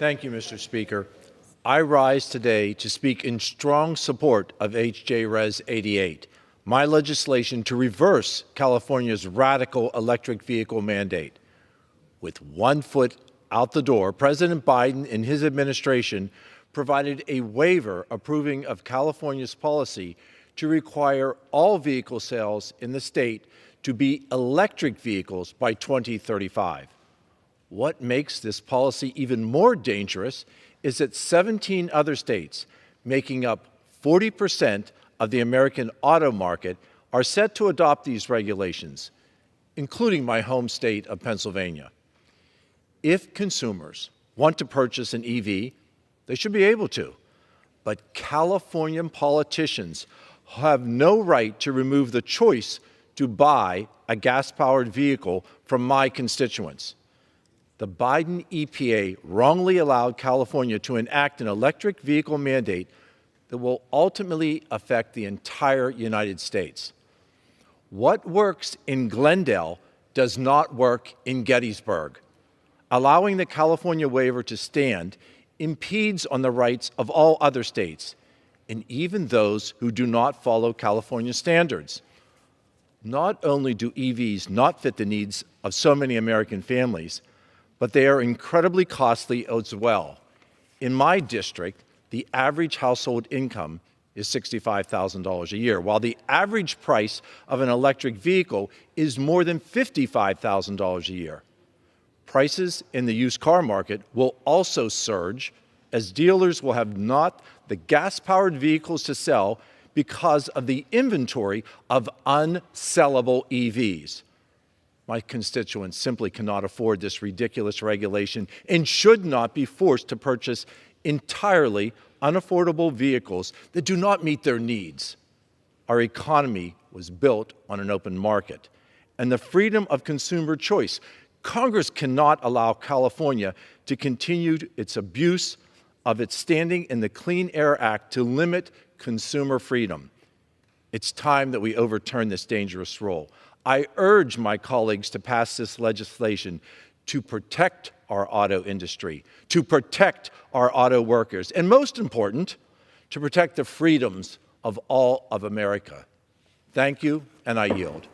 Thank you, Mr. Speaker. I rise today to speak in strong support of H.J. Res. 88, my legislation to reverse California's radical electric vehicle mandate. With one foot out the door, President Biden and his administration provided a waiver approving of California's policy to require all vehicle sales in the state to be electric vehicles by 2035. What makes this policy even more dangerous is that 17 other states, making up 40% of the American auto market, are set to adopt these regulations, including my home state of Pennsylvania. If consumers want to purchase an EV, they should be able to. But Californian politicians have no right to remove the choice to buy a gas-powered vehicle from my constituents. The Biden EPA wrongly allowed California to enact an electric vehicle mandate that will ultimately affect the entire United States. What works in Glendale does not work in Gettysburg. Allowing the California waiver to stand impedes on the rights of all other states, and even those who do not follow California standards. Not only do EVs not fit the needs of so many American families, but they are incredibly costly as well. In my district, the average household income is $65,000 a year, while the average price of an electric vehicle is more than $55,000 a year. Prices in the used car market will also surge as dealers will have not the gas-powered vehicles to sell because of the inventory of unsellable EVs. My constituents simply cannot afford this ridiculous regulation and should not be forced to purchase entirely unaffordable vehicles that do not meet their needs. Our economy was built on an open market and the freedom of consumer choice. Congress cannot allow California to continue its abuse of its standing in the Clean Air Act to limit consumer freedom. It's time that we overturn this dangerous rule. I urge my colleagues to pass this legislation to protect our auto industry, to protect our auto workers, and most important, to protect the freedoms of all of America. Thank you, and I yield.